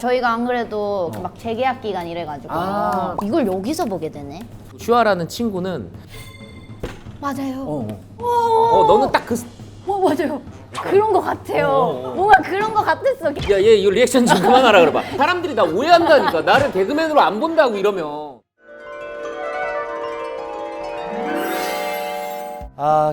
저희가 안 그래도 막 재계약 기간 이래가지고 이걸 여기서 보게 되네. 슈아라는 친구는 맞아요. 너는 딱 그 맞아요. 그런 거 같아요. 뭔가 그런 거 같았어. 야, 얘 이거 리액션 좀 그만하라 그래봐. 사람들이 나 오해한다니까. 나를 개그맨으로 안 본다고 이러면.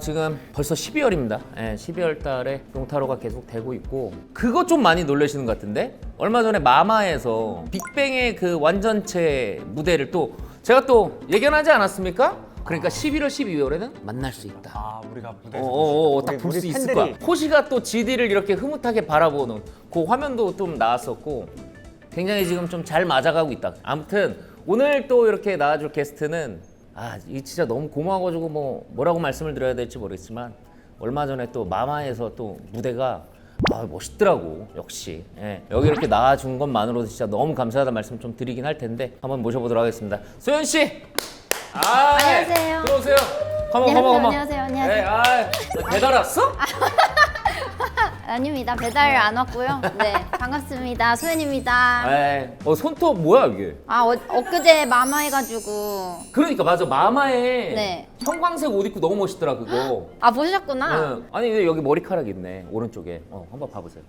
지금 벌써 12월입니다. 12월 달에 용타로가 계속 되고 있고 그거 좀 많이 놀라시는 것 같은데 얼마 전에 마마에서 빅뱅의 그 완전체 무대를 또 제가 또 예견하지 않았습니까? 그러니까 11월, 12월에는 만날 수 있다. 우리가 무대에서 딱 볼 수 있을 거야. 호시가 또 GD를 이렇게 흐뭇하게 바라보는 그 화면도 좀 나왔었고 굉장히 지금 좀 잘 맞아가고 있다. 아무튼 오늘 또 이렇게 나와줄 게스트는 이 진짜 너무 고마워가지고 뭐라고 말씀을 드려야 될지 모르겠지만 얼마 전에 또 마마에서 또 무대가 멋있더라고. 역시 여기 이렇게 나와준 것만으로도 진짜 너무 감사하다는 말씀 좀 드리긴 할 텐데 한번 모셔보도록 하겠습니다. 소연 씨. 안녕하세요. 들어오세요. 안녕하세요. 안녕하세요. 배달 왔어? 아닙니다. 배달 안 왔고요. 네, 반갑습니다. 소연입니다. 손톱 뭐야 이게? 엊그제 마마 해가지고. 그러니까 맞아 마마에 네. 형광색 옷 입고 너무 멋있더라 그거. 보셨구나. 아니 근데 여기 머리카락 있네 오른쪽에. 한번 봐보세요.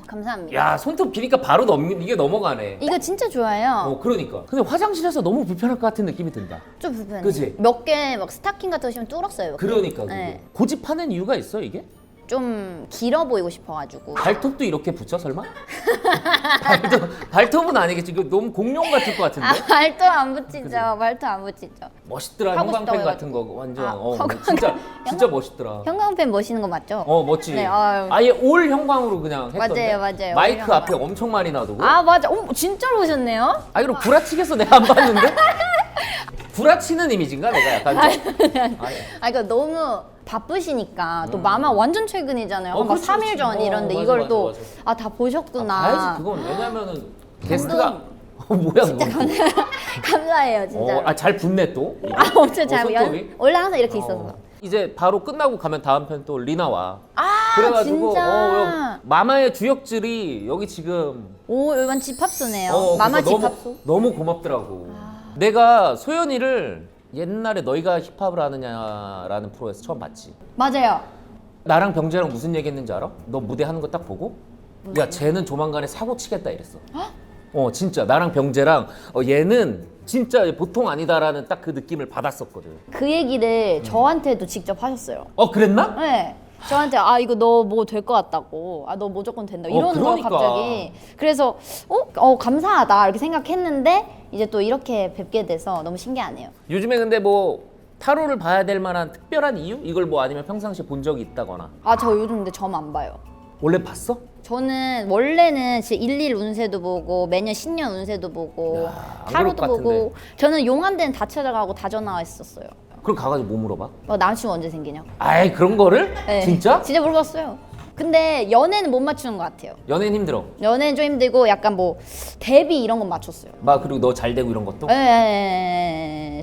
감사합니다. 야 손톱 기니까 바로 이게 넘어가네. 이거 진짜 좋아요. 그러니까. 근데 화장실에서 너무 불편할 것 같은 느낌이 든다. 좀 불편해. 그치? 몇 개 막 스타킹 같은 거 신으면 뚫었어요. 몇 개. 그러니까 그게. 네. 고집하는 이유가 있어 이게? 좀 길어 보이고 싶어가지고. 발톱도 이렇게 붙여 설마? 발톱은 아니겠지. 이거 너무 공룡 같을 것 같은데. 발톱 안 붙이죠. 발톱 안 붙이죠. 멋있더라. 하고 형광펜 싶다고 같은 거 완전. 형광펜. 진짜 멋있더라. 형광펜 멋있는 거 맞죠? 멋지. 네, 아예 올 형광으로 그냥 했던데. 맞아요. 마이크 올 앞에 엄청 많이 놔두고. 맞아. 진짜로 보셨네요? 그럼 구라치겠어 내가 안 봤는데? 구라치는 이미지인가 내가 약간 좀? 그러니까 너무 바쁘시니까 또 마마 완전 최근이잖아요. 막 그렇지, 3일 그렇지. 전 이런데 맞아, 이걸 맞아, 또 맞아. 다 보셨구나. 봐야지 그건 왜냐면은 게스트가 뭐야 진짜 그거. 감사해요, 진짜. 잘 붙네 또. 엄청 잘 손톱이? 원래 항상 이렇게 있었어. 이제 바로 끝나고 가면 다음 편 또 리나 와. 진짜. 마마의 주역들이 여기 지금 이건 집합소네요. 마마 그러니까 집합소. 너무 고맙더라고. 내가 소연이를 옛날에 너희가 힙합을 하느냐라는 프로에서 처음 봤지. 맞아요. 나랑 병재랑 무슨 얘기했는지 알아? 너 무대 하는 거 딱 보고 야 쟤는 조만간에 사고 치겠다 이랬어. 진짜 나랑 병재랑 얘는 진짜 보통 아니다라는 딱 그 느낌을 받았었거든. 그 얘기를 저한테도 직접 하셨어요. 그랬나? 네. 저한테 이거 너 뭐 될 것 같다고. 너 무조건 된다. 이러는 그러니까. 거예요, 갑자기. 그래서 감사하다 이렇게 생각했는데 이제 또 이렇게 뵙게 돼서 너무 신기하네요. 요즘에 근데 타로를 봐야 될 만한 특별한 이유? 이걸 아니면 평상시에 본 적이 있다거나. 저 요즘 근데 점 안 봐요. 원래 봤어? 저는 원래는 진짜 일일 운세도 보고 매년 신년 운세도 보고 야, 안 타로도 그럴 것 보고 저는 용한 데는 다 찾아가고 다 전화했었어요. 그럼 가가지고 뭐 물어봐? 남자친구 언제 생기냐고. 그런 거를? 네. 진짜? 진짜 물어봤어요. 근데 연애는 못 맞추는 것 같아요. 연애는 힘들어. 연애는 좀 힘들고 약간 데뷔 이런 건 맞췄어요. 그리고 너 잘 되고 이런 것도?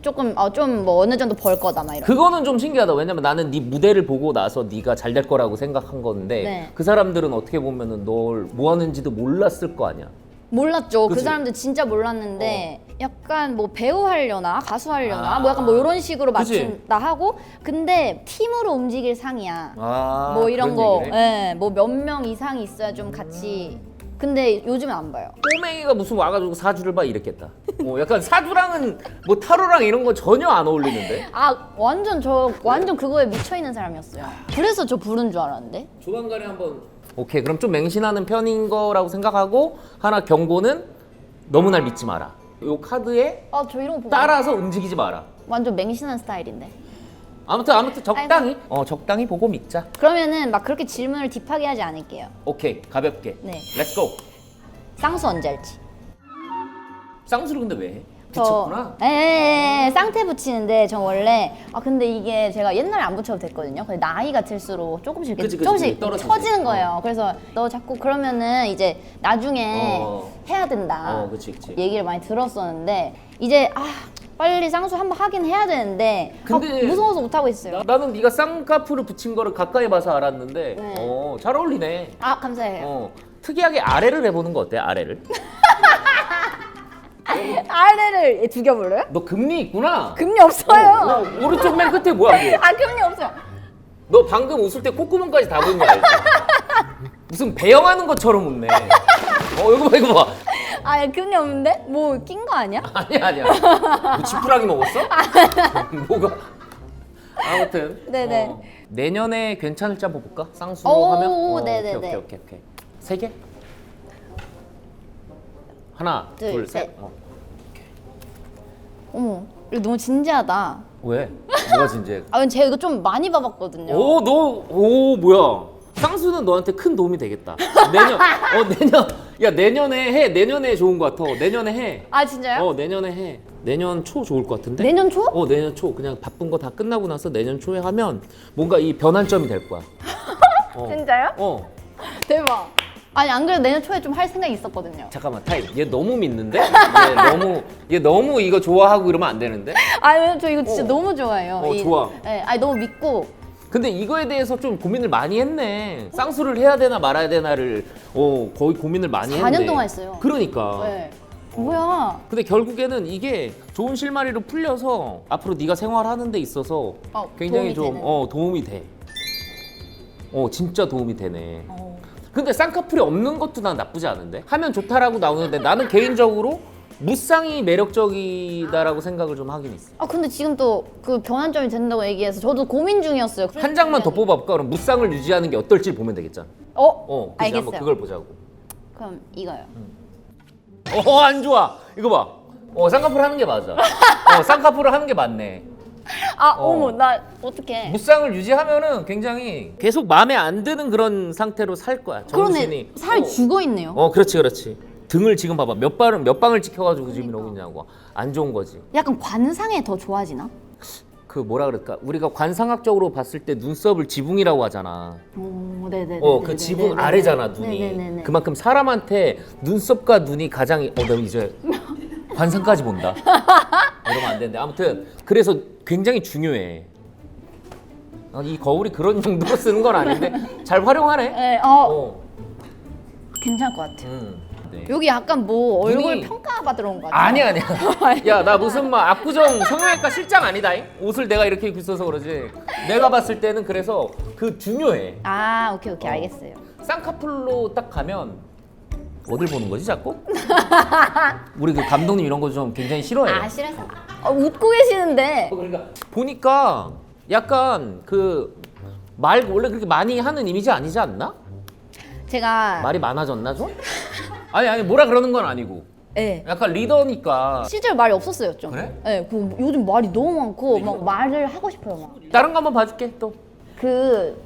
조금 좀 어느 정도 벌 거다 막 이런. 그거는 좀 신기하다. 왜냐면 나는 네 무대를 보고 나서 네가 잘 될 거라고 생각한 건데 네. 그 사람들은 어떻게 보면은 널 뭐 하는지도 몰랐을 거 아니야. 몰랐죠. 그 그치? 사람들 진짜 몰랐는데 약간 배우 하려나 가수 하려나 약간 이런 식으로 그치? 맞춘다 하고 근데 팀으로 움직일 상이야. 이런 그런 거. 얘기를 해? 몇 명 이상이 있어야 좀 같이. 근데 요즘은 안 봐요. 꼬맹이가 무슨 와가지고 사주를 봐 이랬겠다. 약간 사주랑은 타로랑 이런 거 전혀 안 어울리는데. 완전 그거에 미쳐 있는 사람이었어요. 그래서 저 부른 줄 알았는데. 조만간에 한번. 오케이 그럼 좀 맹신하는 편인 거라고 생각하고 하나 경고는 너무 날 믿지 마라. 요 카드에 저 이런 거 보고 따라서 움직이지 마라. 완전 맹신한 스타일인데. 아무튼 적당히 적당히 보고 믿자. 그러면은 그렇게 질문을 딥하게 하지 않을게요. 오케이 가볍게. 네. 렛츠고. 쌍수 언제 할지. 쌍수를 근데 왜 해? 붙였구나. 네, 쌍태 붙이는데 전 원래 근데 이게 제가 옛날에 안 붙여도 됐거든요. 근데 나이가 들수록 조금씩 그치, 조금씩 떨어지지. 처지는 거예요. 그래서 너 자꾸 그러면은 이제 나중에 해야 된다. 그치. 얘기를 많이 들었었는데 이제 빨리 쌍수 한번 하긴 해야 되는데 근데 무서워서 못 하고 있어요. 나는 네가 쌍꺼풀을 붙인 거를 가까이 봐서 알았는데 네. 잘 어울리네. 감사해요. 특이하게 아래를 해보는 거 어때? 아래를? 아래를 죽여볼래요? 너 금리 있구나. 금리 없어요. 오른쪽 맨 끝에 뭐야? 그거? 아 금리 없어요. 너 방금 웃을 때 콧구멍까지 다 보인 거 알지? 무슨 배영하는 것처럼 웃네. 이거 봐, 이거 봐. 아 금리 없는데? 뭐 낀 거 아니야? 아니야. 뭐 지푸라기 먹었어? 뭐가? 아무튼. 네네. 내년에 괜찮을지 한번 볼까? 쌍수로 오, 하면? 네네네. 오케이. 3개? 하나, 둘, 둘, 셋. 셋. 어머, 이거 너무 진지하다. 왜? 뭐가 진지해? 아, 제가 이거 좀 많이 봐봤거든요. 뭐야? 쌍수는 너한테 큰 도움이 되겠다. 내년에 해. 내년에 좋은 거 같아. 내년에 해. 아 진짜요? 내년에 해. 내년 초 좋을 것 같은데? 내년 초? 내년 초. 그냥 바쁜 거 다 끝나고 나서 내년 초에 하면 뭔가 이 변환점이 될 거야. 진짜요? 대박. 아니 안 그래도 내년 초에 좀 할 생각이 있었거든요. 잠깐만, 타임. 얘 너무 믿는데? 얘 너무 이거 좋아하고 이러면 안 되는데? 아니 저 이거 진짜 너무 좋아해요. 좋아. 네, 아니 너무 믿고. 근데 이거에 대해서 좀 고민을 많이 했네. 쌍수를 해야 되나 말아야 되나를 거의 고민을 많이 했네. 4년 동안 했어요. 그러니까. 네. 뭐야? 근데 결국에는 이게 좋은 실마리로 풀려서 앞으로 네가 생활하는 데 있어서 굉장히 도움이 되는. 도움이 돼. 진짜 도움이 되네. 어. 근데 쌍꺼풀이 없는 것도 난 나쁘지 않은데? 하면 좋다라고 나오는데 나는 개인적으로 무쌍이 매력적이다라고 생각을 좀 하긴 있어. 아 근데 지금 또 그 변환점이 된다고 얘기해서 저도 고민 중이었어요. 한 장만 더 뽑아볼까? 그럼 무쌍을 유지하는 게 어떨지 보면 되겠잖아. 그치? 알겠어요. 한번 그걸 보자고. 그럼 이거요. 안 좋아. 이거 봐. 쌍꺼풀 하는 게 맞아. 쌍꺼풀을 하는 게 맞네. 어머 나 어떡해. 무쌍을 유지하면은 굉장히 계속 마음에 안 드는 그런 상태로 살 거야. 정신이. 그러네. 살이 죽어 있네요. 그렇지. 등을 지금 봐봐. 몇 방을 찍혀가지고 지금 이러고 있냐고. 안 좋은 거지. 약간 관상에 더 좋아지나? 그 뭐라 그럴까? 우리가 관상학적으로 봤을 때 눈썹을 지붕이라고 하잖아. 네네네. 그 지붕 아래잖아 눈이. 네네네. 그만큼 사람한테 눈썹과 눈이 가장 나 이제 관상까지 본다. 이러면 안 되는데 아무튼 그래서 굉장히 중요해. 이 거울이 그런 용도로 쓰는 건 아닌데 잘 활용하네. 네, 괜찮을 것 같아요. 네. 여기 약간 뭐 얼굴 눈이- 평가받으러 온 거 같아요. 아니야. 야, 나 무슨 막 압구정 성형외과 실장 아니다잉? 옷을 내가 이렇게 입고 있어서 그러지. 내가 봤을 때는 그래서 그 중요해. 오케이 알겠어요. 쌍꺼풀로 딱 가면 어딜 보는 거지 자꾸? 우리 그 감독님 이런 거 좀 굉장히 싫어해. 싫어서. 웃고 계시는데. 그러니까 보니까 약간 그 말 원래 그렇게 많이 하는 이미지 아니지 않나? 제가 말이 많아졌나 좀? 아니 뭐라 그러는 건 아니고. 네. 약간 리더니까. 실제로 말이 없었어요 좀. 그래? 네, 요즘 말이 너무 많고 막 말을 하고 싶어요 막. 다른 거 한번 봐줄게 또. 그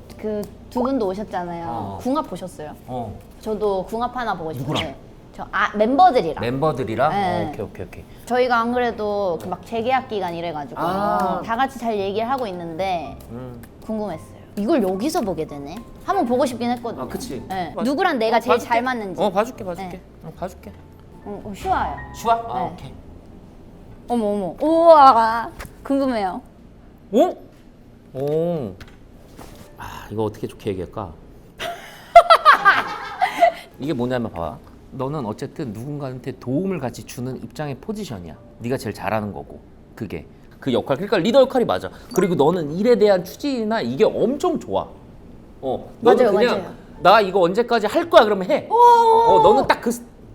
두 분도 오셨잖아요. 궁합 보셨어요? 저도 궁합 하나 보고 싶은데. 멤버들이랑. 멤버들이랑? 네. 오케이. 저희가 안 그래도 그 막 재계약 기간 이래가지고 다 같이 잘 얘기를 하고 있는데 궁금했어요. 이걸 여기서 보게 되네. 한번 보고 싶긴 했거든요. 그치. 네. 누구랑 내가 제일 봐줄게. 잘 맞는지. 봐줄게. 네. 봐줄게. 쉬워요. 좋아? 네. 오케이. 어머. 우와. 궁금해요. 오. 이거 어떻게 좋게 얘기할까? 이게 뭐냐면 봐봐. 너는 어쨌든 누군가한테 도움을 같이 주는 입장의 포지션이야. 네가 제일 잘하는 거고. 그게. 그 역할. 그러니까 리더 역할이 맞아. 그리고 너는 일에 대한 추진이나 이게 엄청 좋아. 너는 그냥 나 이거 언제까지 할 거야 그러면 해. 너는 딱 그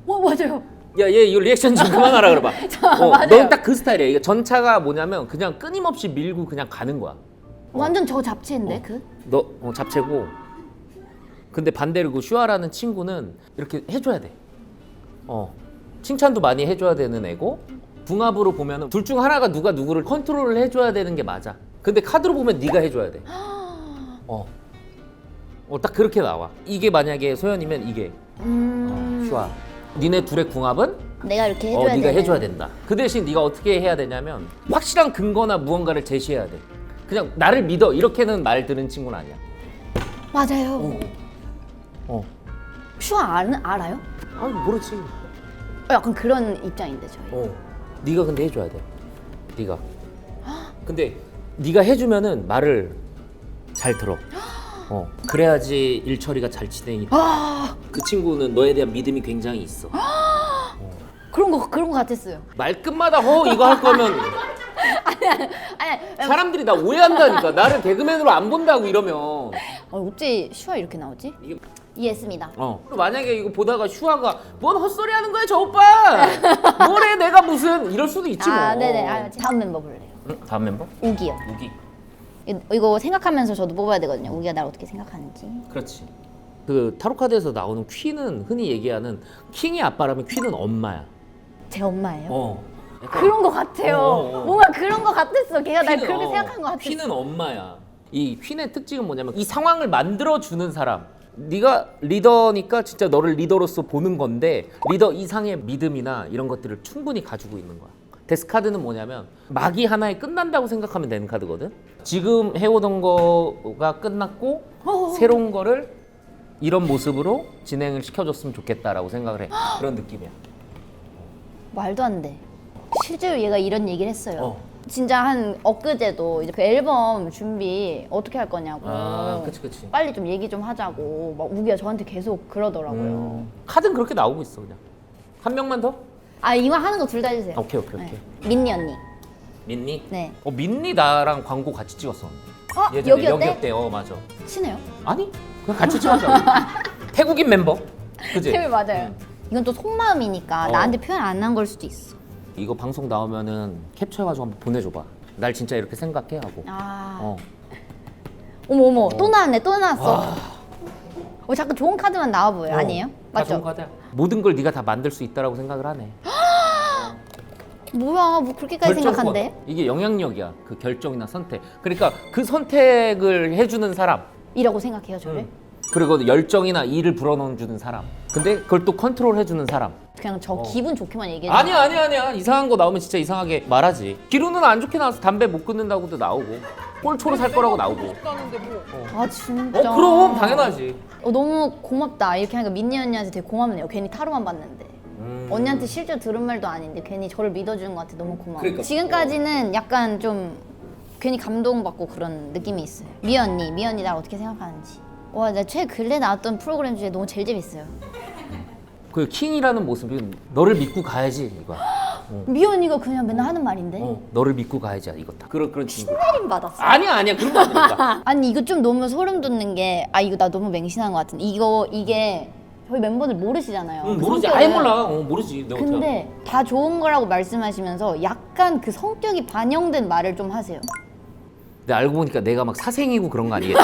맞아요. 야, 얘 이거 리액션 좀 그만하라 그래봐. 맞아요. 너는 딱 그 스타일이야. 이게 전차가 뭐냐면 그냥 끊임없이 밀고 그냥 가는 거야. 완전 저 잡채인데 너 잡채고. 근데 반대로 그 슈아라는 친구는 이렇게 해줘야 돼. 칭찬도 많이 해줘야 되는 애고 궁합으로 보면은 둘 중 하나가 누가 누구를 컨트롤을 해줘야 되는 게 맞아. 근데 카드로 보면 네가 해줘야 돼. 딱 그렇게 나와. 이게 만약에 소연이면 이게 슈아. 니네 둘의 궁합은 내가 이렇게 해줘야 돼. 네가 해줘야 된다. 그 대신 네가 어떻게 해야 되냐면 확실한 근거나 무언가를 제시해야 돼. 그냥 나를 믿어 이렇게는 말 듣는 친구는 아니야. 맞아요. 슈아 알아요? 모르지. 약간 그런 입장인데 저희. 네가 근데 해줘야 돼. 네가. 근데 네가 해주면은 말을 잘 들어. 그래야지 일 처리가 잘 진행이 그 친구는 너에 대한 믿음이 굉장히 있어. 그런 거 같았어요. 말끝마다 이거 할 거면 아니 사람들이 나 오해한다니까. 나를 개그맨으로 안 본다고 이러면. 어째 슈아 이렇게 나오지? 이게 이해했습니다. 만약에 이거 보다가 슈아가 뭔 헛소리 하는 거야 저 오빠. 뭐래 내가 무슨 이럴 수도 있지 뭐. 네네. 다음 멤버 볼래요. 응? 다음 멤버? 우기요. 우기. 이거 생각하면서 저도 뽑아야 되거든요. 우기가 날 어떻게 생각하는지. 그렇지. 그 타로 카드에서 나오는 퀸은 흔히 얘기하는 킹의 아빠라면 퀸은 엄마야. 제 엄마예요? 약간 그런 거 같아요. 뭔가 그런 거 같았어. 걔가 날 퀸은, 그렇게 생각한 거 같았어. 퀸은 엄마야. 이 퀸의 특징은 뭐냐면 이 상황을 만들어 주는 사람. 네가 리더니까 진짜 너를 리더로서 보는 건데 리더 이상의 믿음이나 이런 것들을 충분히 가지고 있는 거야. 데스 카드는 뭐냐면 막이 하나에 끝난다고 생각하면 되는 카드거든. 지금 해오던 거가 끝났고 새로운 거를 이런 모습으로 진행을 시켜줬으면 좋겠다라고 생각을 해. 그런 느낌이야. 말도 안 돼. 실제로 얘가 이런 얘기를 했어요. 진짜 한 엊그제도 이제 그 앨범 준비 어떻게 할 거냐고. 그치. 빨리 좀 얘기 좀 하자고. 막 우기가 저한테 계속 그러더라고요. 카드는 그렇게 나오고 있어 그냥. 한 명만 더? 이거 하는 거 둘 다 해주세요. 오케이. 네. 민니 언니. 민니? 네. 민니 나랑 광고 같이 찍었어. 예전에 여기였대? 여기였대. 맞아. 친해요? 아니 그냥 같이 찍었잖아. 태국인 멤버. 그지? 네, 맞아요. 이건 또 속마음이니까 어. 나한테 표현 안 한 걸 수도 있어. 이거 방송 나오면은 캡처해가지고 한번 보내줘봐. 날 진짜 이렇게 생각해 하고. 어머 또 나왔네. 또 나왔어. 자꾸 좋은 카드만 나와 보여요. 아니에요? 다 맞죠? 좋은 카드야. 모든 걸 네가 다 만들 수 있다라고 생각을 하네. 뭐야 뭐 그렇게까지 생각한대? 이게 영향력이야. 그 결정이나 선택. 그러니까 그 선택을 해주는 사람. 이라고 생각해요 저를? 그리고 열정이나 일을 불어넣어주는 사람. 근데 그걸 또 컨트롤 해주는 사람. 그냥 저 기분 좋게만 얘기해. 아니야. 이상한 거 나오면 진짜 이상하게 말하지. 기루는 안 좋게 나와서 담배 못 끊는다고도 나오고 꼴초로 살 거라고 나오고. 진짜. 그럼 당연하지. 너무 고맙다. 이렇게 하니까 민니 언니한테 되게 고맙네요. 괜히 타로만 봤는데. 언니한테 실제로 들은 말도 아닌데 괜히 저를 믿어주는 것 같아. 너무 고마워. 그러니까. 지금까지는 약간 좀 괜히 감동받고 그런 느낌이 있어요. 미 언니 날 어떻게 생각하는지. 와, 나 최근래 나왔던 프로그램 중에 너무 제일 재밌어요. 그 킹이라는 모습이 너를 믿고 가야지 이거야. 미 언니가 그냥 맨날 하는 말인데. 너를 믿고 가야지 이거다. 그런 친구. 신내림 받았어. 아니야 그런 거 아니니까. 아니 이거 좀 너무 소름 돋는 게 이거 나 너무 맹신한 것 같은데 이게 저희 멤버들 모르시잖아요. 그 모르지. 성격을. 아예 몰라. 모르지. 내가 근데 다 좋은 거라고 말씀하시면서 약간 그 성격이 반영된 말을 좀 하세요. 근데 알고 보니까 내가 막 사생이고 그런 거 아니겠지?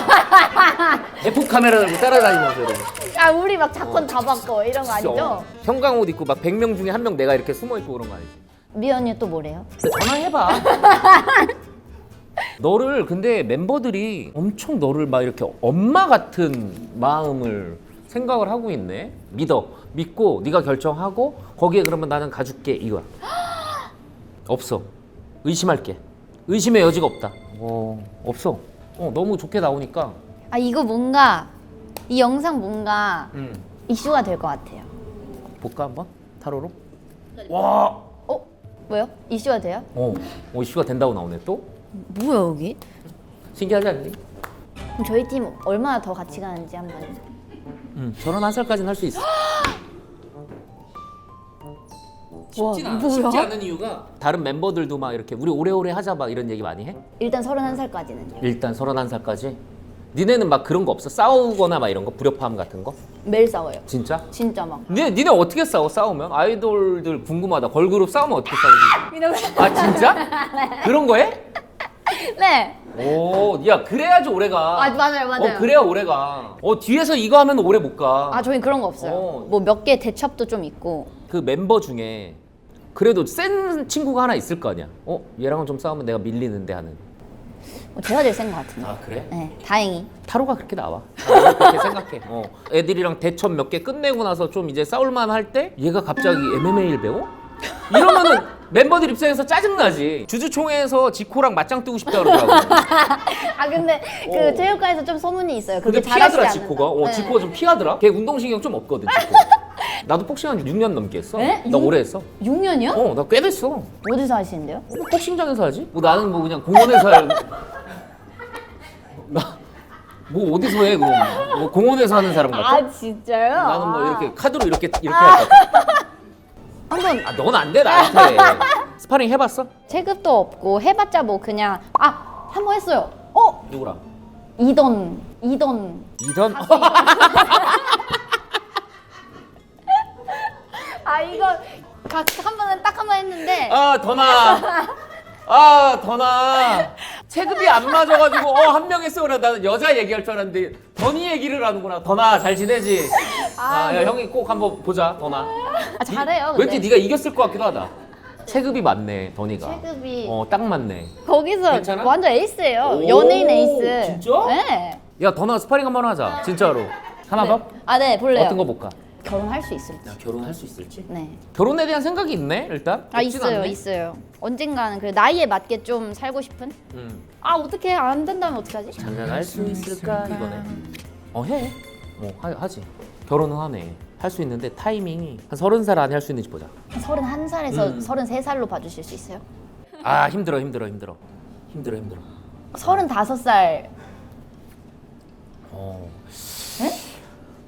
대포 카메라 들고 따라다니면서 이러고. 우리 막 작권 다 바꿔 이런 거 아니죠? 형광 옷 입고 막 100명 중에 한 명 내가 이렇게 숨어 있고 그런 거 아니지? 미 언니 또 뭐래요? 근데 전화해봐. 너를 근데 멤버들이 엄청 너를 막 이렇게 엄마 같은 마음을 생각을 하고 있네. 믿고 네가 결정하고 거기에 그러면 나는 가줄게 이거야. 없어. 의심할게. 의심의 여지가 없다. 없어. 너무 좋게 나오니까. 이거 뭔가 이 영상 뭔가 이슈가 될 것 같아요. 볼까 한번? 타로로? 와. 뭐요? 이슈가 돼요? 이슈가 된다고 나오네 또? 뭐야 여기? 신기하지 않니? 그럼 저희 팀 얼마나 더 같이 가는지 한번. 31살까지는 할 수 있어. 쉽지 않은 이유가 다른 멤버들도 막 이렇게 우리 오래오래 하자 막 이런 얘기 많이 해? 일단 31살까지는요. 일단 31살까지? 니네는 막 그런 거 없어? 싸우거나 막 이런 거? 불협화음 같은 거? 매일 싸워요. 진짜? 진짜 막. 니네 어떻게 싸우면? 아이돌들 궁금하다. 걸그룹 싸우면 어떻게 싸우지? 진짜? 그런 거 해? 네. 야 그래야지 오래가. 맞아요. 그래야 오래가. 뒤에서 이거 하면 오래 못 가. 저희 그런 거 없어요. 뭐 몇 개 대첩도 좀 있고. 그 멤버 중에 그래도 센 친구가 하나 있을 거 아니야. 얘랑은 좀 싸우면 내가 밀리는데 하는. 제가 제일 센 것 같은데. 그래? 네, 다행히. 타로가 그렇게 나와. 그렇게 생각해. 애들이랑 대첩 몇 개 끝내고 나서 좀 이제 싸울만 할 때 얘가 갑자기 MMA를 배워? 이러면은 멤버들 입장에서 짜증나지. 주주총회에서 지코랑 맞짱 뜨고 싶다 그러더라고. 근데 그 체육관에서 좀 소문이 있어요. 그게 근데 피하더라 잘하시지 않는다. 지코가. 네. 지코가 좀 피하더라. 걔 운동신경 좀 없거든 지코. 나도 복싱 한 6년 넘게 했어. 네? 나 오래 했어. 6년이요? 나 꽤 됐어. 어디서 하시는데요? 복싱장에서 하지? 나는 뭐 그냥 공원에서 할... 뭐 어디서 해 그럼? 뭐 공원에서 하는 사람 같아? 아 진짜요? 나는 뭐 이렇게 카드로 이렇게 할 것 같아. 한번 아, 넌 안 돼 나한테. 스파링 해봤어? 체급도 없고 해봤자 뭐 그냥 한 번 했어요. 누구랑? 이던 이던? 이거 한 번은 딱 한 번 했는데 더나 체급이 안 맞아가지고 한 명 했어. 그래 나는 여자 얘기할 줄 알았는데 더니 얘기를 하는구나. 더나 잘 지내지? 야, 형이 꼭 한번 보자 더나. 잘해요. 근데. 왠지 네가 이겼을 것 같기도 하다. 체급이 맞네 더니가. 체급이 딱 맞네. 거기서 괜찮아? 완전 에이스예요. 오, 연예인 에이스. 진짜? 네. 야 더나 스파링 한번 하자 진짜로. 하나 봐? 네 볼래요. 어떤 거 볼까? 결혼할 수 있을지. 야 결혼할 수 있을지? 네. 결혼에 대한 생각이 있네 일단? 없진 있어요, 않네. 있어요. 언젠가는 그 나이에 맞게 좀 살고 싶은? 어떻게 안 된다면 어떡하지? 장가갈 수 있을까 이거네. 해. 하지. 결혼은 하네. 할 수 있는데 타이밍이 한 30살 안에 할 수 있는지 보자. 31살에서 33살로 봐주실 수 있어요? 힘들어. 35살.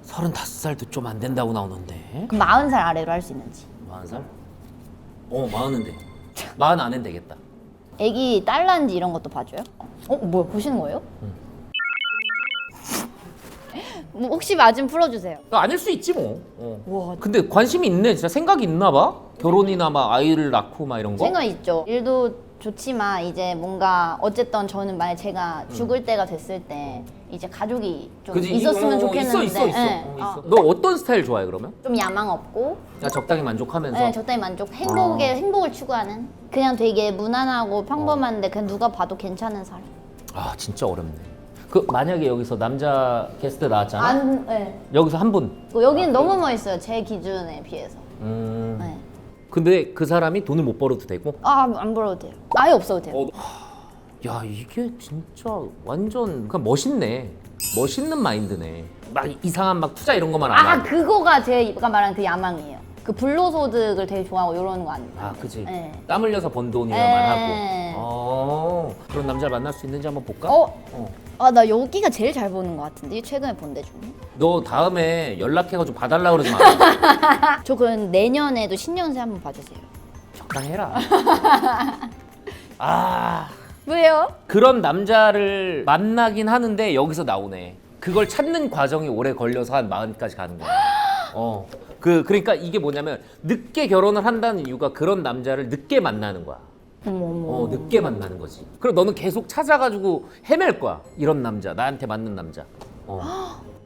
35살도 좀 안 된다고 나오는데. 그럼 40살 아래로 할 수 있는지. 40살? 40은 돼. 40 안엔 되겠다. 애기 딸 낳은지 이런 것도 봐줘요? 뭐야 보시는 거예요? 뭐 혹시 맞으면 풀어주세요. 아닐 수 있지 뭐. 와. 근데 관심이 있네. 진짜 생각이 있나 봐. 결혼이나 막 아이를 낳고 막 이런 거. 생각 있죠. 일도 좋지만 이제 뭔가 어쨌든 저는 만약 제가 죽을 때가 됐을 때 이제 가족이 좀 그지? 있었으면 좋겠는데. 있어. 네. 있어. 너 어떤 스타일 좋아해 그러면? 좀 야망 없고 적당히 만족하면서. 네, 적당히 만족, 행복을 추구하는 그냥 되게 무난하고 평범한데 그냥 누가 봐도 괜찮은 사람. 진짜 어렵네. 만약에 여기서 남자 게스트 나왔잖아. 네. 여기서 한 분. 여기는 너무 멋있어요. 제 기준에 비해서. 네. 근데 그 사람이 돈을 못 벌어도 되고. 안 벌어도 돼요. 아예 없어도 돼요. 야 이게 진짜 완전 그냥 멋있네. 멋있는 마인드네. 막 이상한 막 투자 이런 것만 안 하고. 그거가 제가 말하는 그 야망이에요. 그 불로소득을 되게 좋아하고 이러는 거 아니에요? 그치. 네. 땀 흘려서 번 돈이야만 네. 하고. 그런 남자를 만날 수 있는지 한번 볼까? 나 여기가 제일 잘 보는 것 같은데 최근에 본 데 중에. 너 다음에 연락해가지고 봐달라 그러지 마. 저 그럼 내년에도 신년세 한번 봐주세요. 적당해라. 왜요? 그런 남자를 만나긴 하는데 여기서 나오네. 그걸 찾는 과정이 오래 걸려서 한 40까지 가는 거야. 그러니까 이게 뭐냐면 늦게 결혼을 한다는 이유가 그런 남자를 늦게 만나는 거야. 늦게 만나는 거지. 그럼 너는 계속 찾아가지고 헤맬 거야. 이런 남자, 나한테 맞는 남자.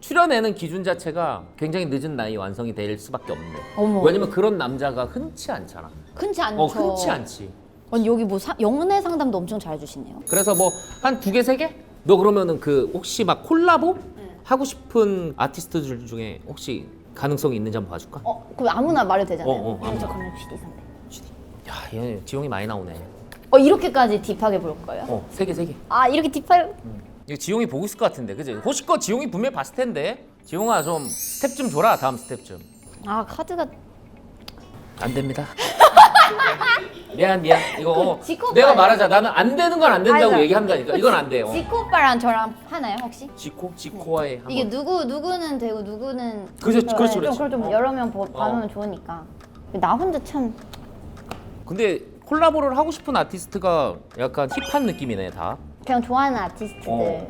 출연에는 기준 자체가 굉장히 늦은 나이 완성이 될 수밖에 없네. 어머. 왜냐면 그런 남자가 흔치 않잖아. 흔치 않죠. 흔치 않지. 아니 여기 뭐 연애 상담도 엄청 잘 해주시네요. 그래서 뭐 한 2개, 3개? 너 그러면은 혹시 막 콜라보? 하고 싶은 아티스트들 중에 혹시 가능성이 있는지 한번 봐줄까? 그럼 아무나 말해도 되잖아요. 아무나. 저 그러면 GD 선배. 야, 얘 지용이 많이 나오네. 이렇게까지 딥하게 볼 거예요? 3개. 이렇게 딥하게. 이거 지용이 보고 있을 것 같은데, 그지? 호시껏 지용이 분명히 봤을 텐데. 지용아 좀 스텝 좀 줘라, 다음 스텝 좀. 카드가 안 됩니다. 미안. 이거 지코 내가 오빠. 말하자. 나는 안 되는 건 안 된다고 알죠. 얘기한다니까. 이건 안 돼요. 지코 오빠랑 저랑 하나요 혹시? 지코와의 이게 한번. 누구는 되고 누구는 그렇지. 좀 여러 명 봐면 좋으니까. 나 혼자 참. 근데 콜라보를 하고 싶은 아티스트가 약간 힙한 느낌이네 다. 그냥 좋아하는 아티스트들.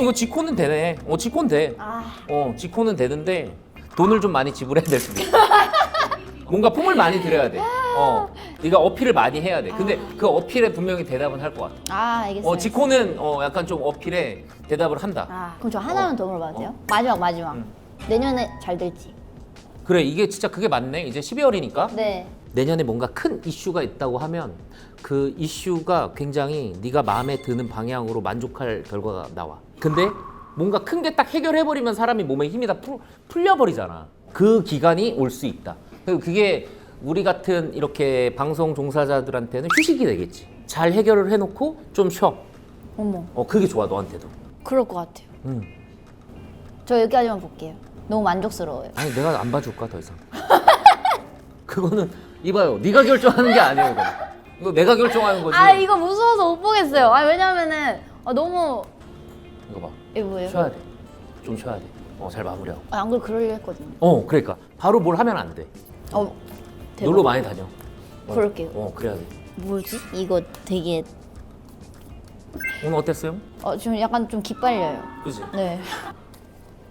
이거 지코는 되네. 지코는 돼. 지코는 되는데 돈을 좀 많이 지불해야 될 수도 있어. 뭔가 폼을 많이 들여야 돼. 네가 어필을 많이 해야 돼. 근데 그 어필에 분명히 대답은 할 것 같아. 알겠어요. 지코는 약간 좀 어필에 대답을 한다. 그럼 저 하나만 더 물어봐도 돼요? 마지막. 내년에 잘 될지. 그래, 이게 진짜 그게 맞네. 이제 12월이니까. 네. 내년에 뭔가 큰 이슈가 있다고 하면 그 이슈가 굉장히 네가 마음에 드는 방향으로 만족할 결과가 나와. 근데 뭔가 큰 게 딱 해결해버리면 사람이 몸에 힘이 다 풀려버리잖아. 그 기간이 올 수 있다. 그리고 그게 우리 같은 이렇게 방송 종사자들한테는 휴식이 되겠지. 잘 해결을 해놓고 좀 쉬어. 어머. 그게 좋아, 너한테도. 그럴 것 같아요. 저 여기까지만 볼게요. 너무 만족스러워요. 아니, 내가 안 봐줄까, 더 이상. 그거는 이봐요. 네가 결정하는 게 아니에요. 이거 내가 결정하는 거지. 이거 무서워서 못 보겠어요. 왜냐면은 너무. 이거 봐. 이거 뭐예요? 쉬어야 돼. 좀 쉬어야 돼. 잘 마무리하고. 안 그래 그러려 했거든요. 그러니까 바로 뭘 하면 안 돼. 대박. 놀러 많이 다녀. 그럴게요. 그래야 돼. 뭐지? 이거 되게 오늘 어땠어요? 지금 약간 좀 기빨려요. 그지? 네.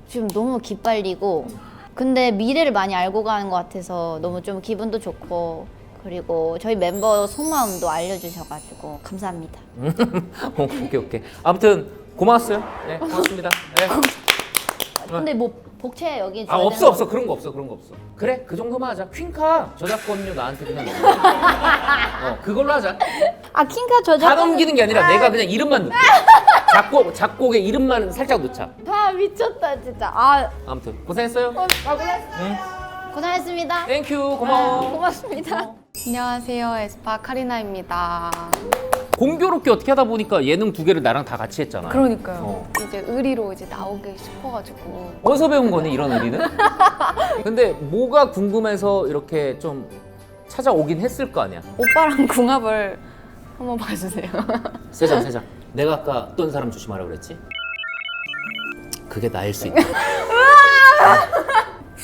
지금 너무 기빨리고 근데 미래를 많이 알고 가는 것 같아서 너무 좀 기분도 좋고 그리고 저희 mem버 속마음도 알려주셔가지고 감사합니다. 오케이. 아무튼 고마웠어요. 네, 고맙습니다. 네. 근데 뭐 복채 여기 줘야 없어. 그런 거 없어. 그래, 그 정도만 하자. 퀸카 저작권료 나한테 그냥 넘겨. 그걸로 하자. 킹카 저작 다 넘기는 게 아니라 내가 그냥 이름만 넣게. 작곡의 이름만 살짝 넣자. 미쳤다 진짜. 아무튼 고생했어요. 고생했습니다. 땡큐, 고마워. 고맙습니다. 안녕하세요. 에스파 카리나입니다. 공교롭게 어떻게 하다 보니까 예능 2개를 나랑 다 같이 했잖아. 그러니까요. 이제 의리로 이제 나오기 싶어가지고. 어디서 배운 거니 이런 의리는? 근데 뭐가 궁금해서 이렇게 좀 찾아오긴 했을 거 아니야. 오빠랑 궁합을 한번 봐주세요. 세장. 내가 아까 어떤 사람 조심하라고 그랬지? 그게 나일 수 있다.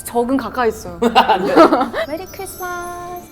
적은 가까이 있어요. 안 돼. 메리 크리스마스.